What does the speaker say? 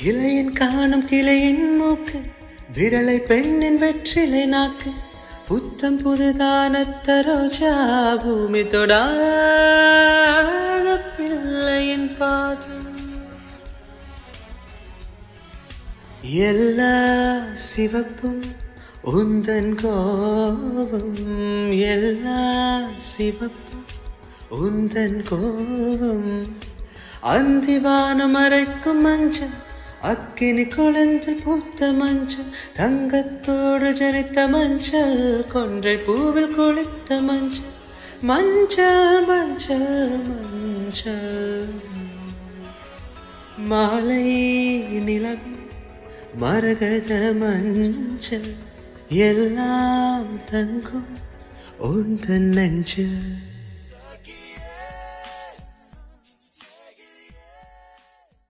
கிளையின் காணும் கிளையின் மூக்கு விடலை பெண்ணின் வெற்றிலை நாக்கு புத்தம் புதுதான தரோஜா பூமி தொடாத பிள்ளையின் பாதம் எல்லா சிவப்பும் உந்தன் கோபம் எல்லா சிவப்பும் உந்தன் கோபம் அந்திவானம் அரைக்கும் மஞ்சள் அக்கினி குழந்தில் பூத்த மஞ்சள் தங்கத்தோடு ஜனித்த மஞ்சள் கொன்றை பூவில் குளித்த மஞ்சள் மஞ்சள் மஞ்சள் மஞ்சள் மாலை நிலவில் மரகத மஞ்சள் எல்லாம் தங்கும் உந்தன் நெஞ்சில்